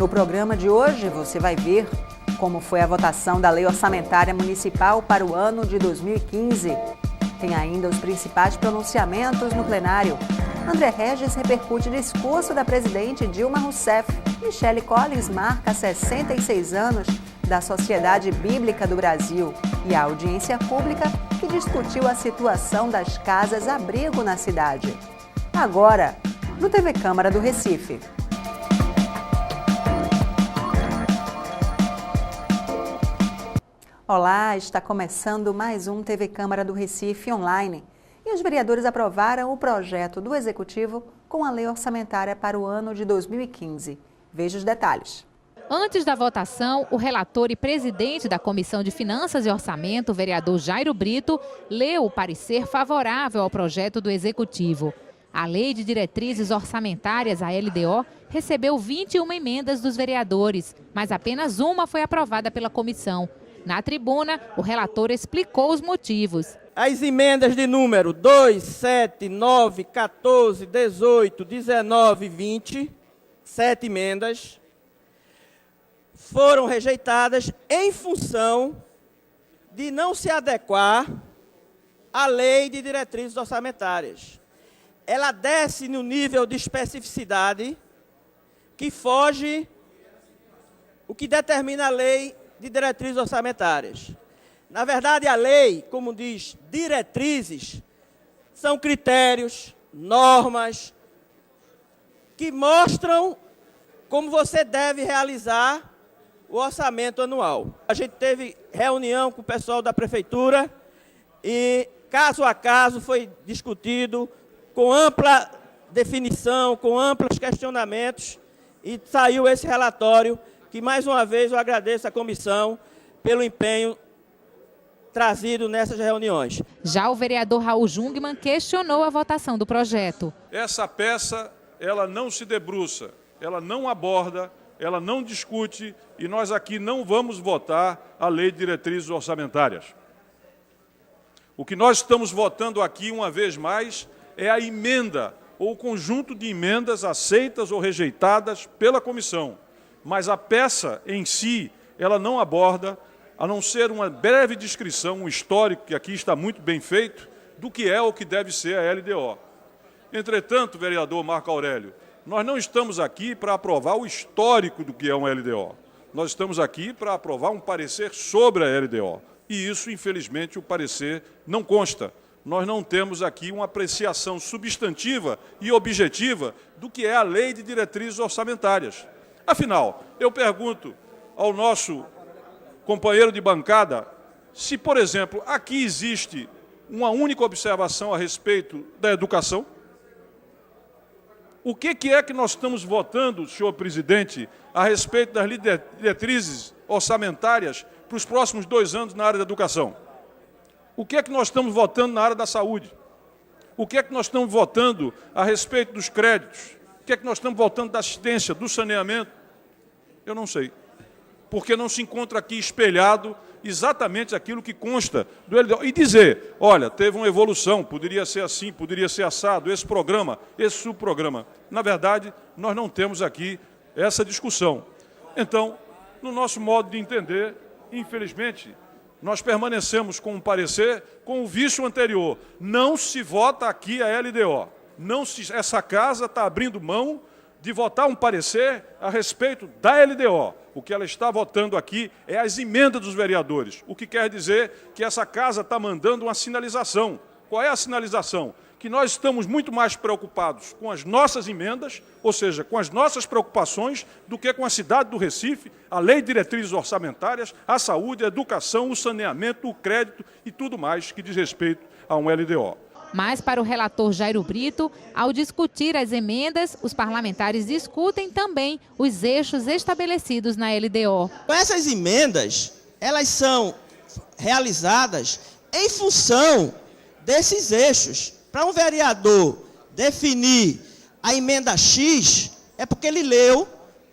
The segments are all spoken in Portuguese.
No programa de hoje, você vai ver como foi a votação da Lei Orçamentária Municipal para o ano de 2015. Tem ainda os principais pronunciamentos no plenário. André Regis repercute discurso da presidente Dilma Rousseff. Michele Collins marca 66 anos da Sociedade Bíblica do Brasil. E a audiência pública que discutiu a situação das casas-abrigo na cidade. Agora, no TV Câmara do Recife. Olá, está começando mais um TV Câmara do Recife online. E os vereadores aprovaram o projeto do Executivo com a Lei Orçamentária para o ano de 2015. Veja os detalhes. Antes da votação, o relator e presidente da Comissão de Finanças e Orçamento, o vereador Jairo Brito, leu o parecer favorável ao projeto do Executivo. A Lei de Diretrizes Orçamentárias, a LDO, recebeu 21 emendas dos vereadores, mas apenas uma foi aprovada pela comissão. Na tribuna, o relator explicou os motivos. As emendas de número 2, 7, 9, 14, 18, 19 e 20, 7 emendas, foram rejeitadas em função de não se adequar à Lei de Diretrizes Orçamentárias. Ela desce no nível de especificidade que foge o que determina a Lei de Diretrizes Orçamentárias. Na verdade, a lei, como diz, diretrizes, são critérios, normas, que mostram como você deve realizar o orçamento anual. A gente teve reunião com o pessoal da prefeitura e, caso a caso, foi discutido com ampla definição, com amplos questionamentos, e saiu esse relatório que, mais uma vez, eu agradeço à comissão pelo empenho trazido nessas reuniões. Já o vereador Raul Jungmann questionou a votação do projeto. Essa peça, ela não se debruça, ela não aborda, ela não discute e nós aqui não vamos votar a Lei de Diretrizes Orçamentárias. O que nós estamos votando aqui, uma vez mais, é a emenda ou o conjunto de emendas aceitas ou rejeitadas pela comissão. Mas a peça em si, ela não aborda, a não ser uma breve descrição, um histórico, que aqui está muito bem feito, do que é ou que deve ser a LDO. Entretanto, vereador Marco Aurélio, nós não estamos aqui para aprovar o histórico do que é uma LDO. Nós estamos aqui para aprovar um parecer sobre a LDO. E isso, infelizmente, o parecer não consta. Nós não temos aqui uma apreciação substantiva e objetiva do que é a Lei de Diretrizes Orçamentárias. Afinal, eu pergunto ao nosso companheiro de bancada se, por exemplo, aqui existe uma única observação a respeito da educação. O que é que nós estamos votando, senhor presidente, a respeito das diretrizes orçamentárias para os próximos 2 anos na área da educação? O que é que nós estamos votando na área da saúde? O que é que nós estamos votando a respeito dos créditos? O que é que nós estamos votando da assistência, do saneamento? Eu não sei. Porque não se encontra aqui espelhado exatamente aquilo que consta do LDO. E dizer, olha, teve uma evolução, poderia ser assim, poderia ser assado, esse programa, esse subprograma. Na verdade, nós não temos aqui essa discussão. Então, no nosso modo de entender, infelizmente, nós permanecemos com um parecer com o vício anterior. Não se vota aqui a LDO. Essa casa está abrindo mão de votar um parecer a respeito da LDO. O que ela está votando aqui é as emendas dos vereadores, o que quer dizer que essa casa está mandando uma sinalização. Qual é a sinalização? Que nós estamos muito mais preocupados com as nossas emendas, ou seja, com as nossas preocupações, do que com a cidade do Recife, a Lei de Diretrizes Orçamentárias, a saúde, a educação, o saneamento, o crédito e tudo mais que diz respeito a um LDO. Mas, para o relator Jairo Brito, ao discutir as emendas, os parlamentares discutem também os eixos estabelecidos na LDO. Essas emendas, elas são realizadas em função desses eixos. Para um vereador definir a emenda X, é porque ele leu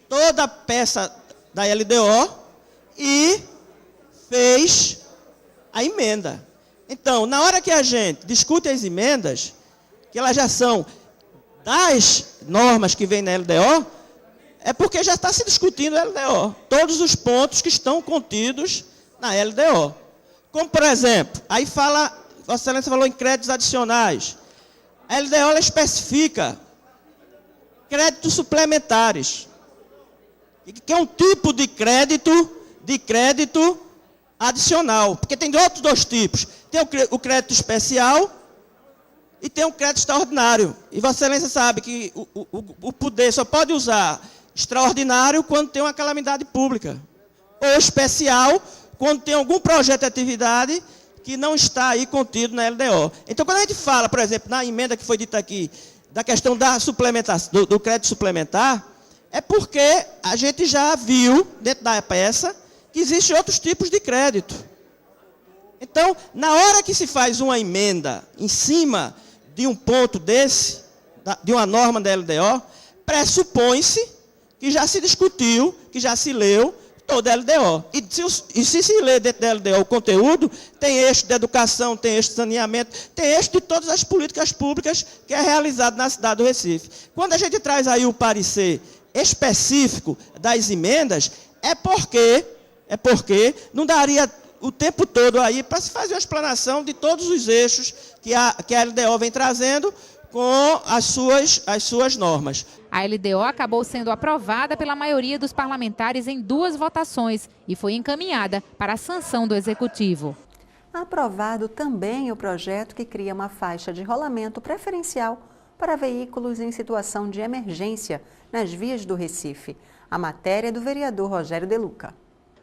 toda a peça da LDO e fez a emenda. Então, na hora que a gente discute as emendas, que elas já são das normas que vem na LDO, é porque já está se discutindo a LDO. Todos os pontos que estão contidos na LDO. Como, por exemplo, aí fala, Vossa Excelência falou em créditos adicionais. A LDO ela especifica créditos suplementares, que é um tipo de crédito adicional, porque tem outros dois tipos. Tem o crédito especial e tem o crédito extraordinário. E Vossa Excelência sabe que o poder só pode usar extraordinário quando tem uma calamidade pública, ou especial quando tem algum projeto de atividade que não está aí contido na LDO. Então, quando a gente fala, por exemplo, na emenda que foi dita aqui, da questão da suplementação, do crédito suplementar, é porque a gente já viu, dentro da peça, que existem outros tipos de crédito. Então, na hora que se faz uma emenda em cima de um ponto desse, de uma norma da LDO, pressupõe-se que já se discutiu, que já se leu toda a LDO. E se ler dentro da LDO o conteúdo, tem eixo de educação, tem eixo de saneamento, tem eixo de todas as políticas públicas que é realizado na cidade do Recife. Quando a gente traz aí o parecer específico das emendas, é porque não daria o tempo todo aí para se fazer uma explanação de todos os eixos que a LDO vem trazendo com as suas normas. A LDO acabou sendo aprovada pela maioria dos parlamentares em 2 votações e foi encaminhada para a sanção do Executivo. Aprovado também o projeto que cria uma faixa de rolamento preferencial para veículos em situação de emergência nas vias do Recife. A matéria é do vereador Rogério De Luca.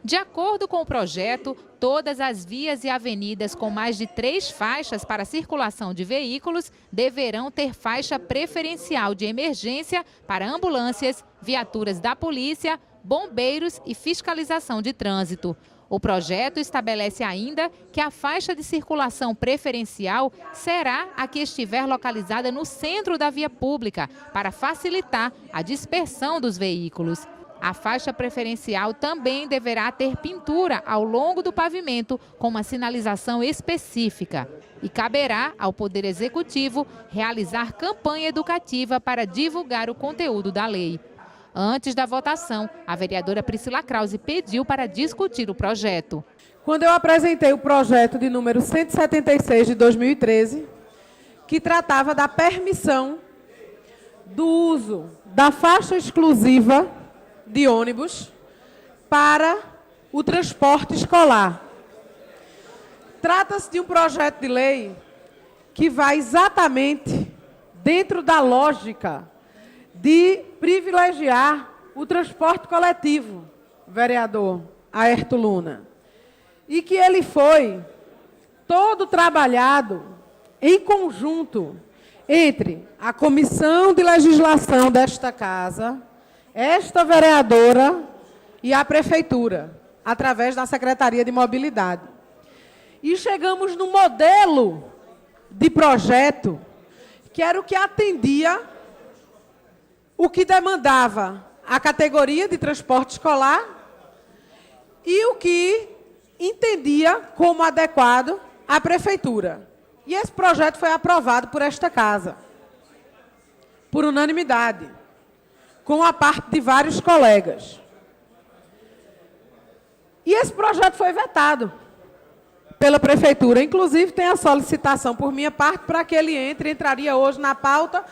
De acordo com o projeto, todas as vias e avenidas com mais de 3 faixas para circulação de veículos deverão ter faixa preferencial de emergência para ambulâncias, viaturas da polícia, bombeiros e fiscalização de trânsito. O projeto estabelece ainda que a faixa de circulação preferencial será a que estiver localizada no centro da via pública, para facilitar a dispersão dos veículos. A faixa preferencial também deverá ter pintura ao longo do pavimento com uma sinalização específica. E caberá ao Poder Executivo realizar campanha educativa para divulgar o conteúdo da lei. Antes da votação, a vereadora Priscila Krause pediu para discutir o projeto. Quando eu apresentei o projeto de número 176 de 2013, que tratava da permissão do uso da faixa exclusiva de ônibus para o transporte escolar. Trata-se de um projeto de lei que vai exatamente dentro da lógica de privilegiar o transporte coletivo, vereador Aerto Luna, e que ele foi todo trabalhado em conjunto entre a Comissão de Legislação desta Casa, esta vereadora e a Prefeitura, através da Secretaria de Mobilidade. E chegamos no modelo de projeto que era o que atendia o que demandava a categoria de transporte escolar e o que entendia como adequado a Prefeitura. E esse projeto foi aprovado por esta Casa, por unanimidade, com a parte de vários colegas. E esse projeto foi vetado pela Prefeitura. Inclusive, tem a solicitação por minha parte para que ele entraria hoje na pauta,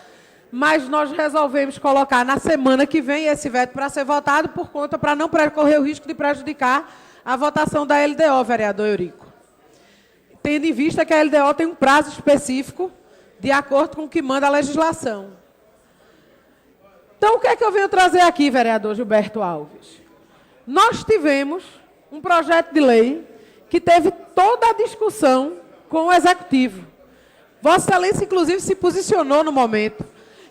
mas nós resolvemos colocar na semana que vem esse veto para ser votado para não correr o risco de prejudicar a votação da LDO, vereador Eurico. Tendo em vista que a LDO tem um prazo específico de acordo com o que manda a legislação. Então, o que é que eu venho trazer aqui, vereador Gilberto Alves? Nós tivemos um projeto de lei que teve toda a discussão com o Executivo. Vossa Excelência, inclusive, se posicionou no momento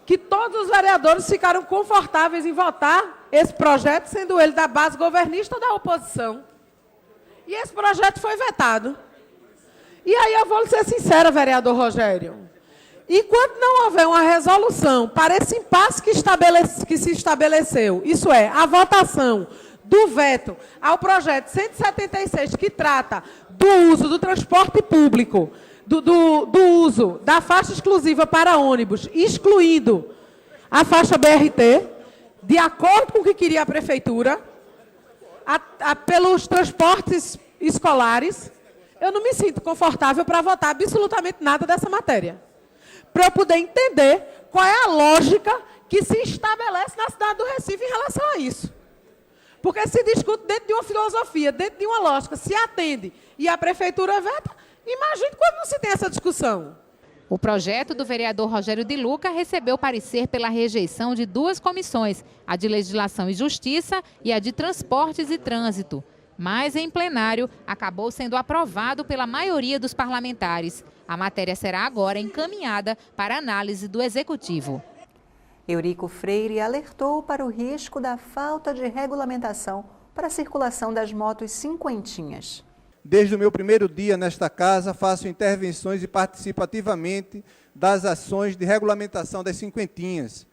que todos os vereadores ficaram confortáveis em votar esse projeto, sendo ele da base governista ou da oposição. E esse projeto foi vetado. E aí eu vou ser sincera, vereador Rogério. Enquanto não houver uma resolução para esse impasse que se estabeleceu, isso é, a votação do veto ao projeto 176, que trata do uso do transporte público, do uso da faixa exclusiva para ônibus, excluindo a faixa BRT, de acordo com o que queria a prefeitura, pelos transportes escolares, eu não me sinto confortável para votar absolutamente nada dessa matéria. Para eu poder entender qual é a lógica que se estabelece na cidade do Recife em relação a isso. Porque se discute dentro de uma filosofia, dentro de uma lógica, se atende e a prefeitura veta, imagine quando não se tem essa discussão. O projeto do vereador Rogério de Luca recebeu parecer pela rejeição de 2 comissões, a de Legislação e Justiça e a de Transportes e Trânsito. Mas, em plenário, acabou sendo aprovado pela maioria dos parlamentares. A matéria será agora encaminhada para análise do Executivo. Eurico Freire alertou para o risco da falta de regulamentação para a circulação das motos cinquentinhas. Desde o meu primeiro dia nesta casa, faço intervenções e participo ativamente das ações de regulamentação das cinquentinhas.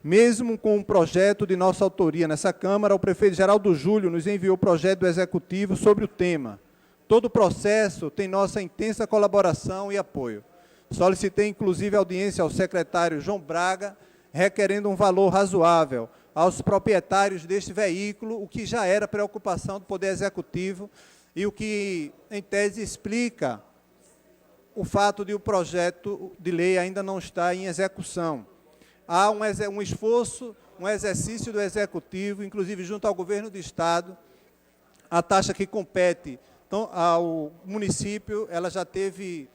Mesmo com um projeto de nossa autoria nessa Câmara, o prefeito Geraldo Júlio nos enviou o projeto do Executivo sobre o tema. Todo o processo tem nossa intensa colaboração e apoio. Solicitei, inclusive, audiência ao secretário João Braga, requerendo um valor razoável aos proprietários deste veículo, o que já era preocupação do Poder Executivo e o que, em tese, explica o fato de o projeto de lei ainda não estar em execução. Há um esforço, um exercício do Executivo, inclusive junto ao Governo do Estado, a taxa que compete ao município, ela já teve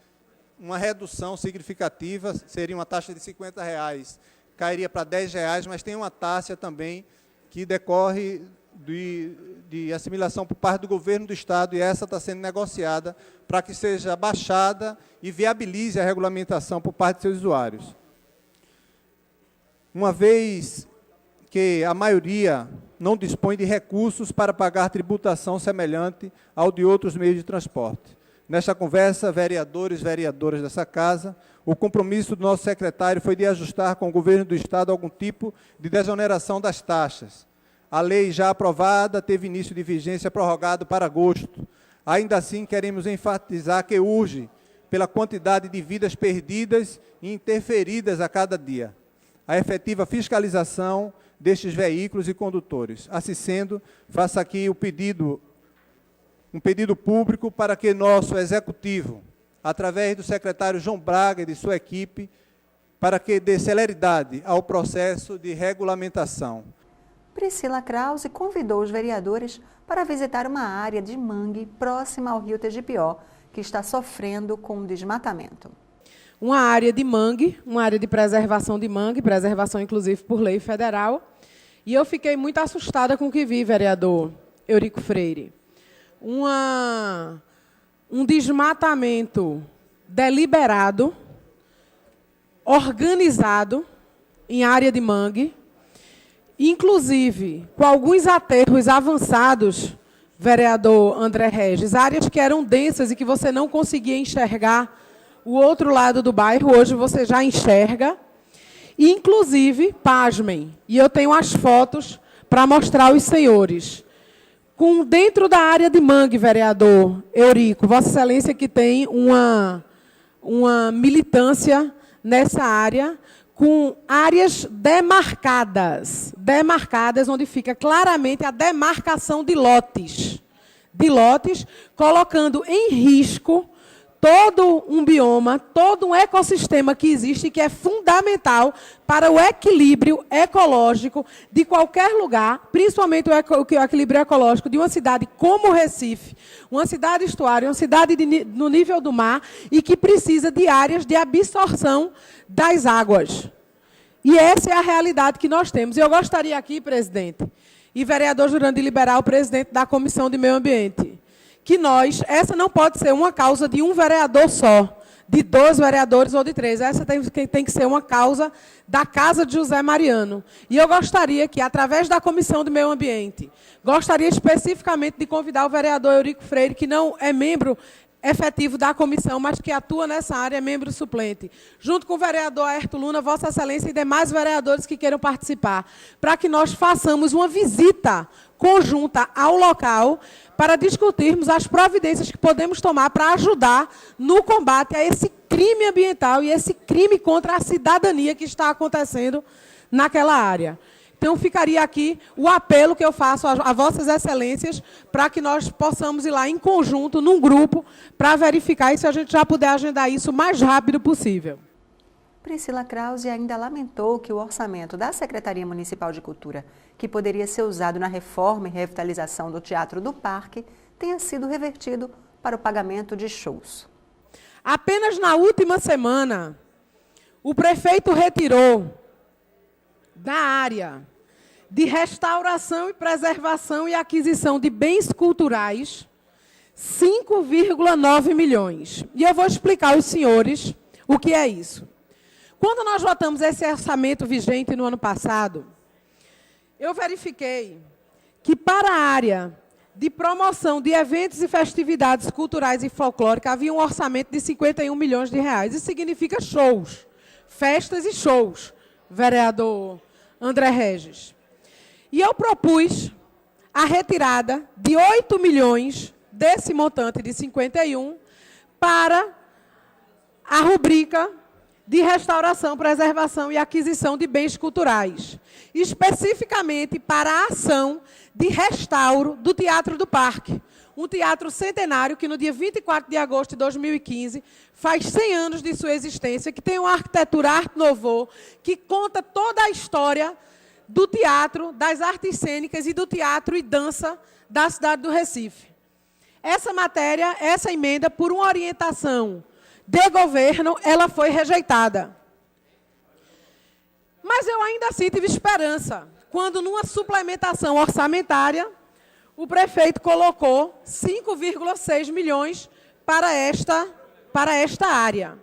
uma redução significativa, seria uma taxa de R$50, cairia para R$10, mas tem uma taxa também que decorre de assimilação por parte do Governo do Estado, e essa está sendo negociada para que seja baixada e viabilize a regulamentação por parte de seus usuários. Uma vez que a maioria não dispõe de recursos para pagar tributação semelhante ao de outros meios de transporte. Nesta conversa, vereadores e vereadoras dessa casa, o compromisso do nosso secretário foi de ajustar com o Governo do Estado algum tipo de desoneração das taxas. A lei já aprovada teve início de vigência prorrogado para agosto. Ainda assim, queremos enfatizar que urge pela quantidade de vidas perdidas e interferidas a cada dia a efetiva fiscalização destes veículos e condutores. Assim sendo, faço aqui um pedido público para que nosso Executivo, através do secretário João Braga e de sua equipe, para que dê celeridade ao processo de regulamentação. Priscila Krause convidou os vereadores para visitar uma área de mangue próxima ao rio Tegipió, que está sofrendo com desmatamento. Uma área de mangue, uma área de preservação de mangue, preservação inclusive por lei federal. E eu fiquei muito assustada com o que vi, vereador Eurico Freire. Um desmatamento deliberado, organizado em área de mangue, inclusive com alguns aterros avançados, vereador André Regis, áreas que eram densas e que você não conseguia enxergar o outro lado do bairro, hoje você já enxerga. E, inclusive, pasmem, e eu tenho as fotos para mostrar aos senhores, dentro da área de mangue, vereador Eurico, Vossa Excelência que tem uma militância nessa área, com áreas demarcadas, onde fica claramente a demarcação de lotes, colocando em risco todo um bioma, todo um ecossistema que existe e que é fundamental para o equilíbrio ecológico de qualquer lugar, principalmente o equilíbrio ecológico de uma cidade como Recife, uma cidade estuária, uma cidade no nível do mar e que precisa de áreas de absorção das águas. E essa é a realidade que nós temos. E eu gostaria aqui, presidente, e vereador Jurandir Liberal, presidente da Comissão de Meio Ambiente, que essa não pode ser uma causa de um vereador só, de 2 vereadores ou de 3. Essa tem que ser uma causa da Casa de José Mariano. E eu gostaria que, através da Comissão de Meio Ambiente, gostaria especificamente de convidar o vereador Eurico Freire, que não é membro efetivo da comissão, mas que atua nessa área, é membro suplente, junto com o vereador Aerto Luna, Vossa Excelência e demais vereadores que queiram participar, para que nós façamos uma visita conjunta ao local para discutirmos as providências que podemos tomar para ajudar no combate a esse crime ambiental e esse crime contra a cidadania que está acontecendo naquela área. Então, ficaria aqui o apelo que eu faço a Vossas Excelências para que nós possamos ir lá em conjunto, num grupo, para verificar e se a gente já puder agendar isso o mais rápido possível. Priscila Krause ainda lamentou que o orçamento da Secretaria Municipal de Cultura, que poderia ser usado na reforma e revitalização do Teatro do Parque, tenha sido revertido para o pagamento de shows. Apenas na última semana, o prefeito retirou da área de restauração e preservação e aquisição de bens culturais 5,9 milhões. E eu vou explicar aos senhores o que é isso. Quando nós votamos esse orçamento vigente no ano passado, eu verifiquei que para a área de promoção de eventos e festividades culturais e folclóricas havia um orçamento de 51 milhões de reais. Isso significa shows, festas e shows, vereador André Regis. E eu propus a retirada de 8 milhões desse montante de 51 para a rubrica de restauração, preservação e aquisição de bens culturais, especificamente para a ação de restauro do Teatro do Parque, um teatro centenário que no dia 24 de agosto de 2015 faz 100 anos de sua existência, que tem uma arquitetura Art Nouveau, que conta toda a história do teatro, das artes cênicas e do teatro e dança da cidade do Recife. Essa matéria, essa emenda, por uma orientação de governo, ela foi rejeitada. Mas eu ainda assim tive esperança, quando numa suplementação orçamentária, o prefeito colocou 5,6 milhões para esta área.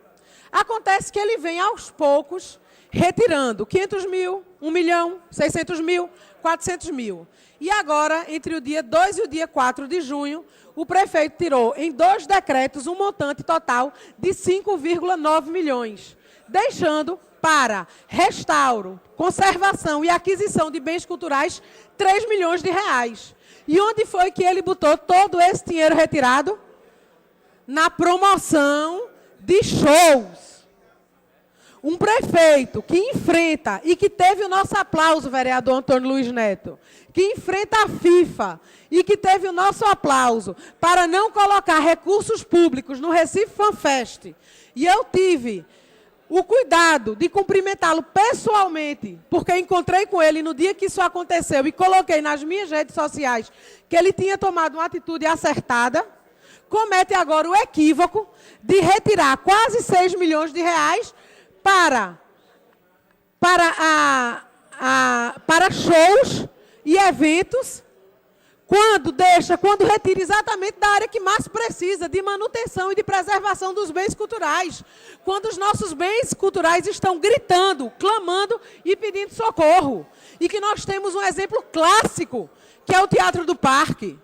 Acontece que ele vem aos poucos retirando 500 mil, 1 milhão, 600 mil, 400 mil. E agora, entre o dia 2 e o dia 4 de junho, o prefeito tirou em 2 decretos um montante total de 5,9 milhões, deixando para restauro, conservação e aquisição de bens culturais 3 milhões de reais. E onde foi que ele botou todo esse dinheiro retirado? Na promoção de shows. Um prefeito que enfrenta, e que teve o nosso aplauso, vereador Antônio Luiz Neto, que enfrenta a FIFA e que teve o nosso aplauso para não colocar recursos públicos no Recife Fan Fest. E eu tive o cuidado de cumprimentá-lo pessoalmente, porque encontrei com ele no dia que isso aconteceu e coloquei nas minhas redes sociais que ele tinha tomado uma atitude acertada, comete agora o equívoco de retirar quase 6 milhões de reais para shows e eventos, quando retira exatamente da área que mais precisa, de manutenção e de preservação dos bens culturais. Quando os nossos bens culturais estão gritando, clamando e pedindo socorro. E que nós temos um exemplo clássico, que é o Teatro do Parque.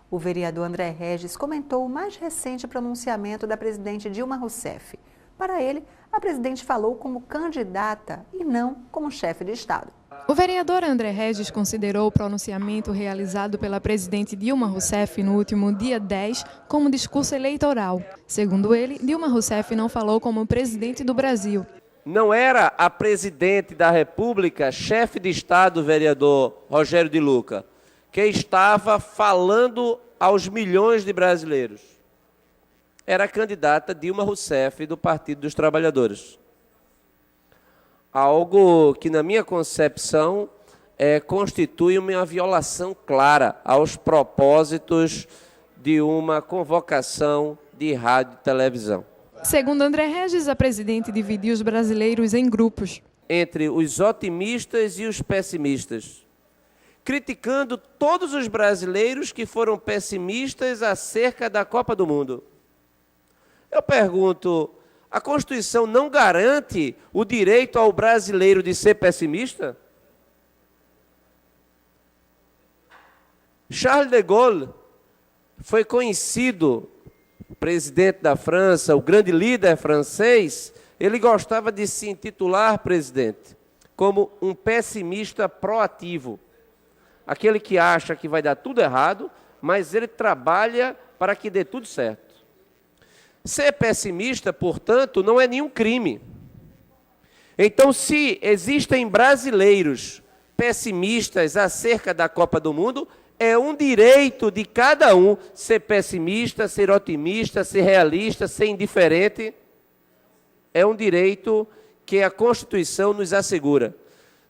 O vereador André Regis comentou o mais recente pronunciamento da presidente Dilma Rousseff. Para ele, a presidente falou como candidata e não como chefe de Estado. O vereador André Regis considerou o pronunciamento realizado pela presidente Dilma Rousseff no último dia 10 como discurso eleitoral. Segundo ele, Dilma Rousseff não falou como presidente do Brasil. Não era a presidente da República, chefe de Estado, vereador Rogério de Luca, que estava falando aos milhões de brasileiros. Era a candidata Dilma Rousseff do Partido dos Trabalhadores. Algo que, na minha concepção, constitui uma violação clara aos propósitos de uma convocação de rádio e televisão. Segundo André Regis, a presidente dividiu os brasileiros em grupos. Entre os otimistas e os pessimistas, criticando todos os brasileiros que foram pessimistas acerca da Copa do Mundo. Eu pergunto, a Constituição não garante o direito ao brasileiro de ser pessimista? Charles de Gaulle foi conhecido, presidente da França, o grande líder francês, ele gostava de se intitular, presidente, como um pessimista proativo. Aquele que acha que vai dar tudo errado, mas ele trabalha para que dê tudo certo. Ser pessimista, portanto, não é nenhum crime. Então, se existem brasileiros pessimistas acerca da Copa do Mundo, é um direito de cada um ser pessimista, ser otimista, ser realista, ser indiferente. É um direito que a Constituição nos assegura.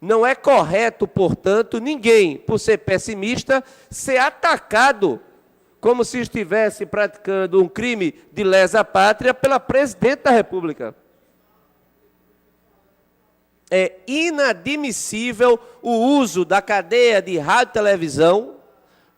Não é correto, portanto, ninguém, por ser pessimista, ser atacado como se estivesse praticando um crime de lesa pátria pela presidente da República. É inadmissível o uso da cadeia de rádio e televisão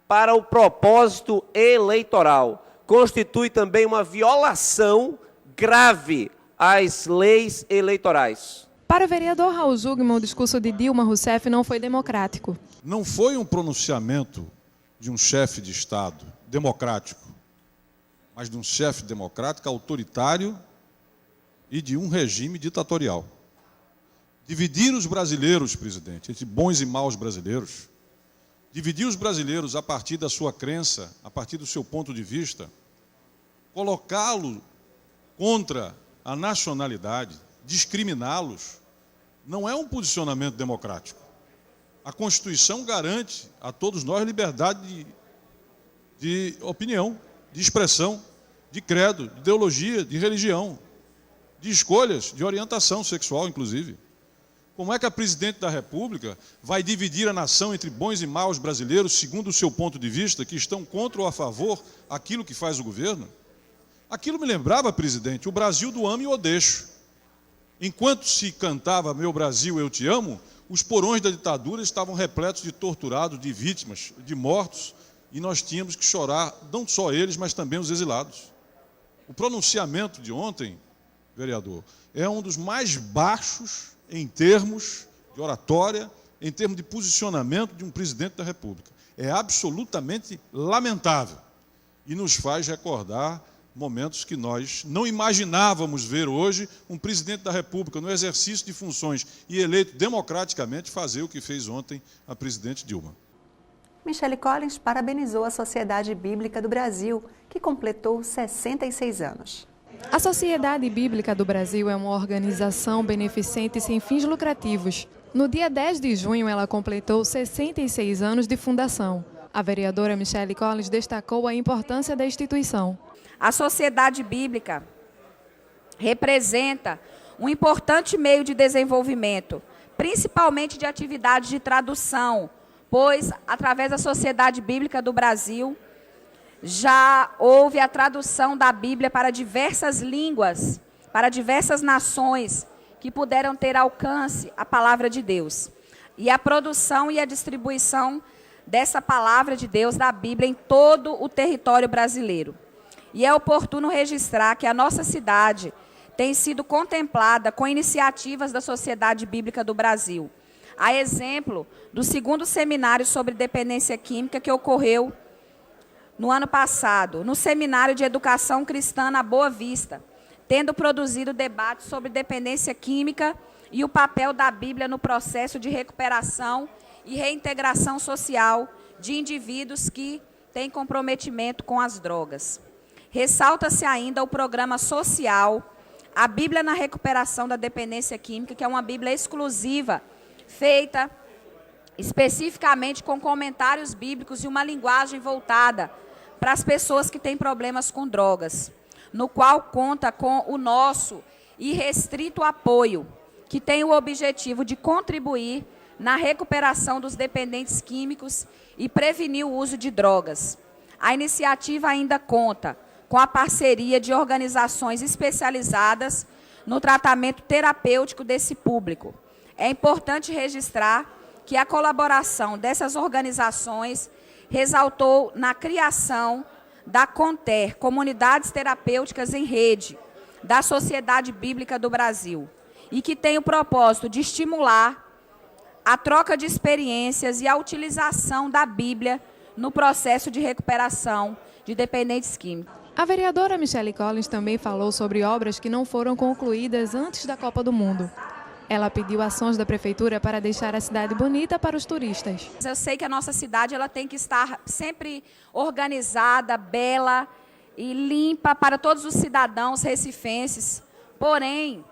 para o propósito eleitoral. Constitui também uma violação grave às leis eleitorais. Para o vereador Raul Jugman, o discurso de Dilma Rousseff não foi democrático. Não foi um pronunciamento de um chefe de Estado democrático, mas de um chefe democrático autoritário e de um regime ditatorial. Dividir os brasileiros, presidente, entre bons e maus brasileiros, dividir os brasileiros a partir da sua crença, a partir do seu ponto de vista, colocá-lo contra a nacionalidade, discriminá-los, não é um posicionamento democrático. A Constituição garante a todos nós liberdade de opinião, de expressão, de credo, de ideologia, de religião, de escolhas, de orientação sexual, inclusive. Como é que a presidente da República vai dividir a nação entre bons e maus brasileiros, segundo o seu ponto de vista, que estão contra ou a favor aquilo que faz o governo? Aquilo me lembrava, presidente, o Brasil do amo e o deixo. Enquanto se cantava Meu Brasil, eu te amo, os porões da ditadura estavam repletos de torturados, de vítimas, de mortos, e nós tínhamos que chorar, não só eles, mas também os exilados. O pronunciamento de ontem, vereador, é um dos mais baixos em termos de oratória, em termos de posicionamento de um presidente da República. É absolutamente lamentável e nos faz recordar momentos que nós não imaginávamos ver hoje um presidente da República no exercício de funções e eleito democraticamente fazer o que fez ontem a presidente Dilma. Michele Collins parabenizou a Sociedade Bíblica do Brasil, que completou 66 anos. A Sociedade Bíblica do Brasil é uma organização beneficente sem fins lucrativos. No dia 10 de junho, ela completou 66 anos de fundação. A vereadora Michele Collins destacou a importância da instituição. A Sociedade Bíblica representa um importante meio de desenvolvimento, principalmente de atividades de tradução, pois, através da Sociedade Bíblica do Brasil, já houve a tradução da Bíblia para diversas línguas, para diversas nações que puderam ter alcance à palavra de Deus. E a produção e a distribuição dessa palavra de Deus, da Bíblia, em todo o território brasileiro. E é oportuno registrar que a nossa cidade tem sido contemplada com iniciativas da Sociedade Bíblica do Brasil. A exemplo do 2º seminário sobre dependência química que ocorreu no ano passado, no Seminário de Educação Cristã na Boa Vista, tendo produzido debate sobre dependência química e o papel da Bíblia no processo de recuperação e reintegração social de indivíduos que têm comprometimento com as drogas. Ressalta-se ainda o programa social, a Bíblia na Recuperação da Dependência Química, que é uma Bíblia exclusiva, feita especificamente com comentários bíblicos e uma linguagem voltada para as pessoas que têm problemas com drogas, no qual conta com o nosso irrestrito apoio, que tem o objetivo de contribuir na recuperação dos dependentes químicos e prevenir o uso de drogas. A iniciativa ainda conta com a parceria de organizações especializadas no tratamento terapêutico desse público. É importante registrar que a colaboração dessas organizações resultou na criação da CONTER, Comunidades Terapêuticas em Rede, da Sociedade Bíblica do Brasil, e que tem o propósito de estimular a troca de experiências e a utilização da Bíblia no processo de recuperação de dependentes químicos. A vereadora Michele Collins também falou sobre obras que não foram concluídas antes da Copa do Mundo. Ela pediu ações da prefeitura para deixar a cidade bonita para os turistas. Eu sei que a nossa cidade ela tem que estar sempre organizada, bela e limpa para todos os cidadãos recifenses. Porém,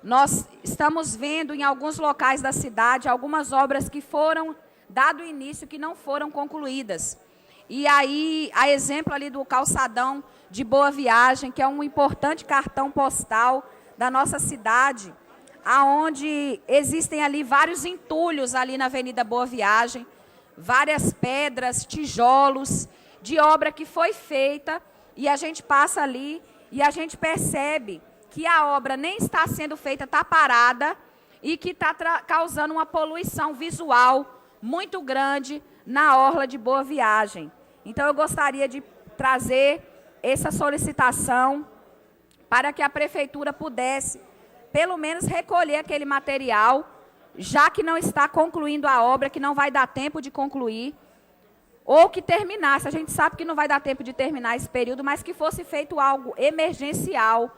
nós estamos vendo em alguns locais da cidade algumas obras que foram dado início que não foram concluídas. E aí, a exemplo ali do calçadão de Boa Viagem, que é um importante cartão postal da nossa cidade, aonde existem ali vários entulhos ali na Avenida Boa Viagem, várias pedras, tijolos, de obra que foi feita, e a gente passa ali e a gente percebe que a obra nem está sendo feita, está parada, e que está causando uma poluição visual muito grande na orla de Boa Viagem. Então, eu gostaria de trazer essa solicitação para que a Prefeitura pudesse, pelo menos, recolher aquele material, já que não está concluindo a obra, que não vai dar tempo de concluir, ou que terminasse. A gente sabe que não vai dar tempo de terminar esse período, mas que fosse feito algo emergencial,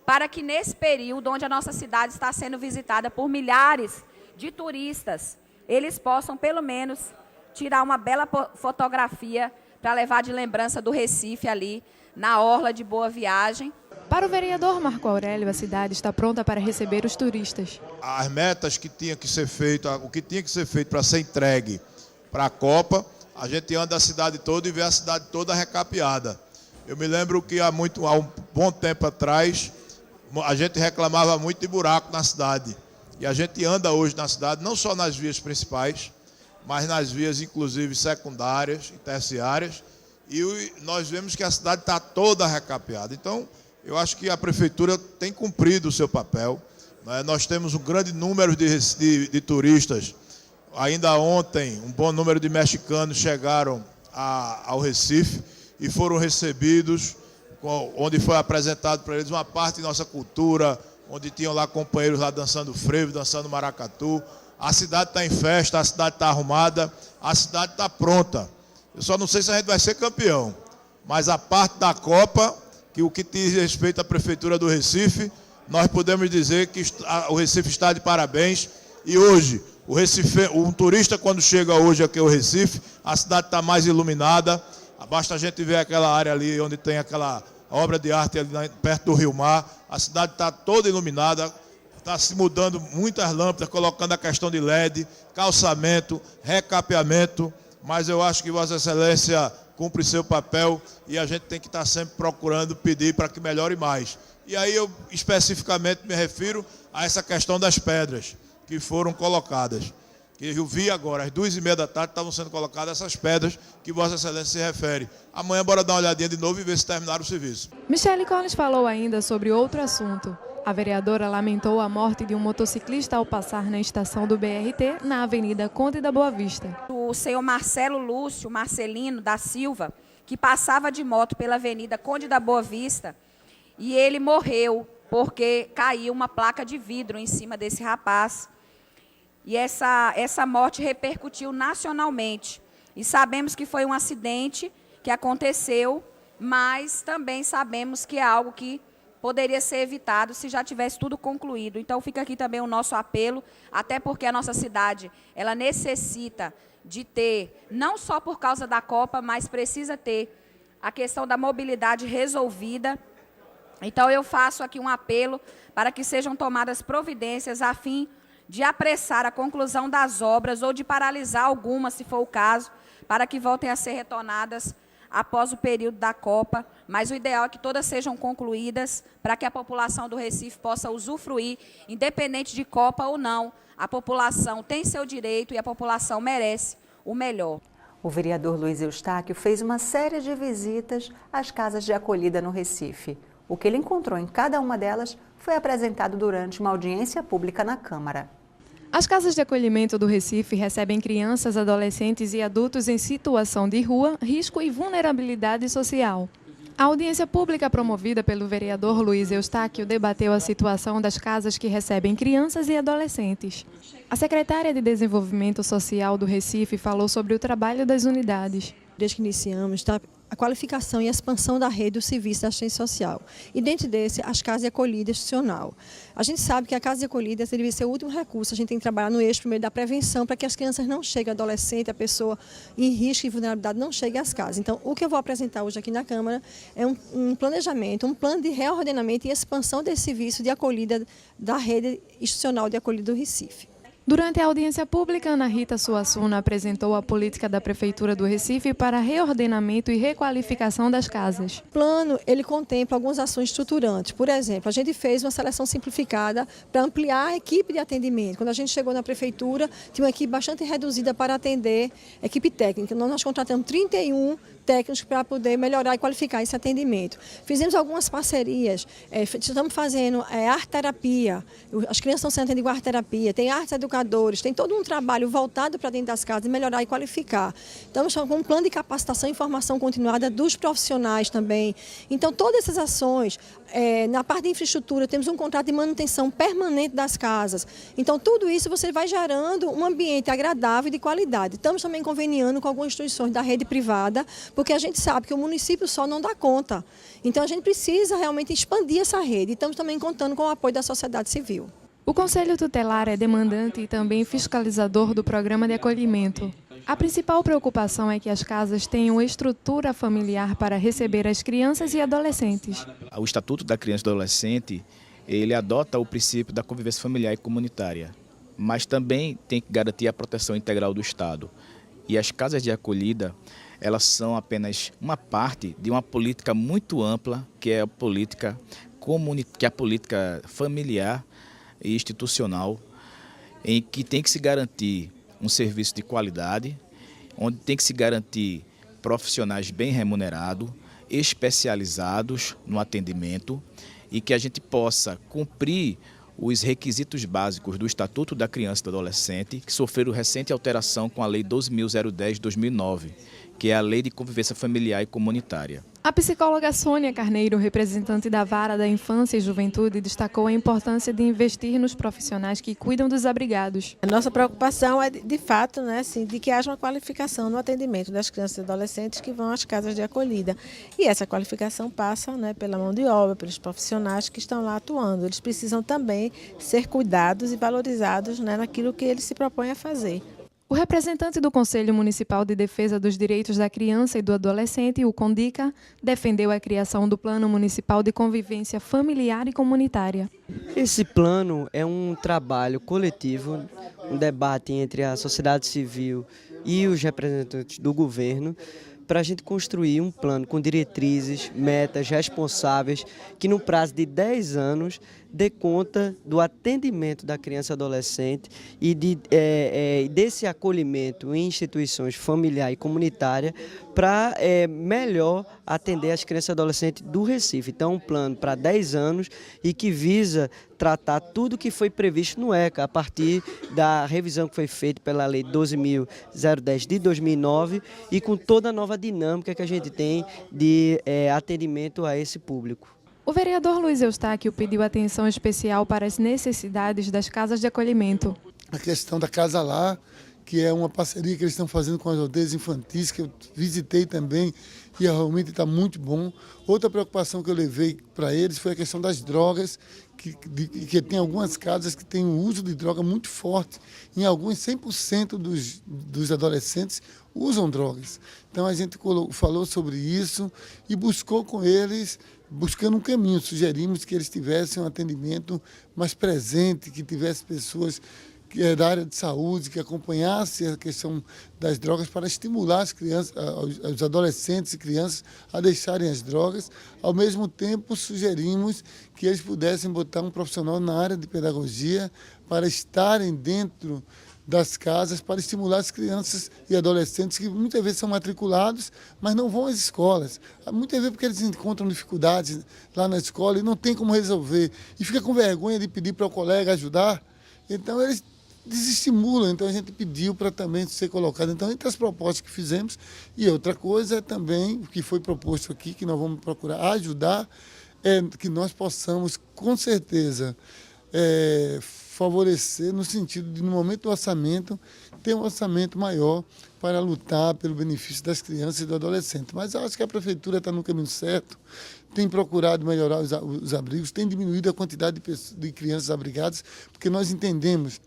para que nesse período, onde a nossa cidade está sendo visitada por milhares de turistas, eles possam, pelo menos, tirar uma bela fotografia para levar de lembrança do Recife ali, na orla de Boa Viagem. Para o vereador Marco Aurélio, a cidade está pronta para receber os turistas. As metas que tinha que ser feito, o que tinha que ser feito para ser entregue para a Copa, a gente anda a cidade toda e vê a cidade toda recapeada. Eu me lembro que há um bom tempo atrás, a gente reclamava muito de buraco na cidade. E a gente anda hoje na cidade, não só nas vias principais, mas nas vias, inclusive, secundárias e terciárias, e nós vemos que a cidade está toda recapeada. Então, eu acho que a Prefeitura tem cumprido o seu papel, né? Nós temos um grande número de turistas. Ainda ontem, um bom número de mexicanos chegaram ao Recife e foram recebidos, onde foi apresentado para eles uma parte de nossa cultura, onde tinham lá companheiros lá dançando frevo, dançando maracatu. A cidade está em festa, a cidade está arrumada, a cidade está pronta. Eu só não sei se a gente vai ser campeão, mas a parte da Copa, que o que diz respeito à Prefeitura do Recife, nós podemos dizer que o Recife está de parabéns. E hoje, um turista quando chega hoje aqui ao Recife, a cidade está mais iluminada. Basta a gente ver aquela área ali onde tem aquela obra de arte ali perto do Rio Mar. A cidade está toda iluminada. Está se mudando muitas lâmpadas, colocando a questão de LED, calçamento, recapeamento, mas eu acho que Vossa Excelência cumpre seu papel e a gente tem que estar sempre procurando pedir para que melhore mais. E aí eu especificamente me refiro a essa questão das pedras que foram colocadas. Eu vi agora, às 2h30 da tarde, estavam sendo colocadas essas pedras que Vossa Excelência se refere. Amanhã, bora dar uma olhadinha de novo e ver se terminaram o serviço. Michele Collins falou ainda sobre outro assunto. A vereadora lamentou a morte de um motociclista ao passar na estação do BRT, na Avenida Conde da Boa Vista. O senhor Marcelo Lúcio Marcelino da Silva, que passava de moto pela Avenida Conde da Boa Vista, e ele morreu porque caiu uma placa de vidro em cima desse rapaz. E essa morte repercutiu nacionalmente. E sabemos que foi um acidente que aconteceu, mas também sabemos que é algo que poderia ser evitado se já tivesse tudo concluído. Então, fica aqui também o nosso apelo, até porque a nossa cidade, ela necessita de ter, não só por causa da Copa, mas precisa ter a questão da mobilidade resolvida. Então, eu faço aqui um apelo para que sejam tomadas providências a fim de apressar a conclusão das obras ou de paralisar algumas, se for o caso, para que voltem a ser retornadas após o período da Copa, mas o ideal é que todas sejam concluídas para que a população do Recife possa usufruir, independente de Copa ou não. A população tem seu direito e a população merece o melhor. O vereador Luiz Eustáquio fez uma série de visitas às casas de acolhida no Recife. O que ele encontrou em cada uma delas foi apresentado durante uma audiência pública na Câmara. As casas de acolhimento do Recife recebem crianças, adolescentes e adultos em situação de rua, risco e vulnerabilidade social. A audiência pública promovida pelo vereador Luiz Eustáquio debateu a situação das casas que recebem crianças e adolescentes. A secretária de Desenvolvimento Social do Recife falou sobre o trabalho das unidades. Desde que iniciamos, a qualificação e a expansão da rede do serviço da assistência social. E dentro desse, as casas de acolhida institucional. A gente sabe que a casa de acolhida deve ser o último recurso. A gente tem que trabalhar no eixo primeiro da prevenção para que as crianças não cheguem, adolescente, a pessoa em risco e vulnerabilidade não chegue às casas. Então, o que eu vou apresentar hoje aqui na Câmara é um planejamento, um plano de reordenamento e expansão desse serviço de acolhida da rede institucional de acolhida do Recife. Durante a audiência pública, Ana Rita Suassuna apresentou a política da Prefeitura do Recife para reordenamento e requalificação das casas. O plano, ele contempla algumas ações estruturantes. Por exemplo, a gente fez uma seleção simplificada para ampliar a equipe de atendimento. Quando a gente chegou na Prefeitura, tinha uma equipe bastante reduzida para atender a equipe técnica. Nós contratamos 31 técnicos para poder melhorar e qualificar esse atendimento. Fizemos algumas parcerias, estamos fazendo arte-terapia, as crianças estão sendo atendidas com arte-terapia, tem artes educadores, tem todo um trabalho voltado para dentro das casas, melhorar e qualificar. Estamos com um plano de capacitação e formação continuada dos profissionais também. Então, todas essas ações, na parte de infraestrutura, temos um contrato de manutenção permanente das casas. Então, tudo isso você vai gerando um ambiente agradável e de qualidade. Estamos também conveniando com algumas instituições da rede privada, porque a gente sabe que o município só não dá conta. Então, a gente precisa realmente expandir essa rede. E estamos também contando com o apoio da sociedade civil. O Conselho Tutelar é demandante e também fiscalizador do programa de acolhimento. A principal preocupação é que as casas tenham estrutura familiar para receber as crianças e adolescentes. O Estatuto da Criança e do Adolescente, ele adota o princípio da convivência familiar e comunitária, mas também tem que garantir a proteção integral do Estado. E as casas de acolhida, elas são apenas uma parte de uma política muito ampla, que é a política familiar e institucional, em que tem que se garantir um serviço de qualidade, onde tem que se garantir profissionais bem remunerados, especializados no atendimento e que a gente possa cumprir os requisitos básicos do Estatuto da Criança e do Adolescente, que sofreram recente alteração com a Lei 12.010 de 2009, que é a Lei de Convivência Familiar e Comunitária. A psicóloga Sônia Carneiro, representante da Vara da Infância e Juventude, destacou a importância de investir nos profissionais que cuidam dos abrigados. A nossa preocupação é, de fato, de que haja uma qualificação no atendimento das crianças e adolescentes que vão às casas de acolhida. E essa qualificação passa pela mão de obra, pelos profissionais que estão lá atuando. Eles precisam também ser cuidados e valorizados naquilo que eles se propõem a fazer. O representante do Conselho Municipal de Defesa dos Direitos da Criança e do Adolescente, o CONDICA, defendeu a criação do Plano Municipal de Convivência Familiar e Comunitária. Esse plano é um trabalho coletivo, um debate entre a sociedade civil e os representantes do governo, para a gente construir um plano com diretrizes, metas responsáveis, que no prazo de 10 anos dê conta do atendimento da criança e adolescente e desse acolhimento em instituições familiar e comunitária para melhor atender as crianças e adolescentes do Recife. Então, um plano para 10 anos e que visa tratar tudo que foi previsto no ECA, a partir da revisão que foi feita pela Lei 12.010 de 2009 e com toda a nova dinâmica que a gente tem de atendimento a esse público. O vereador Luiz Eustáquio pediu atenção especial para as necessidades das casas de acolhimento. A questão da Casa Lá, que é uma parceria que eles estão fazendo com as aldeias infantis, que eu visitei também e realmente está muito bom. Outra preocupação que eu levei para eles foi a questão das drogas, que tem algumas casas que têm um uso de droga muito forte. Em alguns, 100% dos adolescentes usam drogas. Então a gente falou sobre isso e buscou com eles, buscando um caminho. Sugerimos que eles tivessem um atendimento mais presente, que tivesse pessoas da área de saúde, que acompanhasse a questão das drogas para estimular as crianças, os adolescentes e crianças a deixarem as drogas. Ao mesmo tempo, sugerimos que eles pudessem botar um profissional na área de pedagogia para estarem dentro das casas, para estimular as crianças e adolescentes que muitas vezes são matriculados, mas não vão às escolas. Muitas vezes porque eles encontram dificuldades lá na escola e não tem como resolver. E fica com vergonha de pedir para o colega ajudar. Então, eles desestimulam, então a gente pediu para também ser colocado. Então, entre as propostas que fizemos, e outra coisa é também, o que foi proposto aqui, que nós vamos procurar ajudar, que nós possamos, com certeza, favorecer no sentido de, no momento do orçamento, ter um orçamento maior para lutar pelo benefício das crianças e do adolescente. Mas acho que a Prefeitura está no caminho certo, tem procurado melhorar os abrigos, tem diminuído a quantidade de crianças abrigadas, porque nós entendemos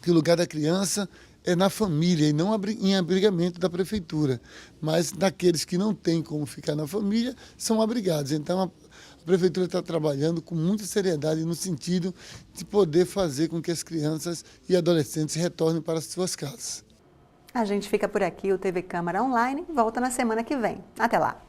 que o lugar da criança é na família e não em abrigamento da Prefeitura. Mas daqueles que não têm como ficar na família, são abrigados. Então, a Prefeitura está trabalhando com muita seriedade no sentido de poder fazer com que as crianças e adolescentes retornem para as suas casas. A gente fica por aqui, o TV Câmara Online volta na semana que vem. Até lá!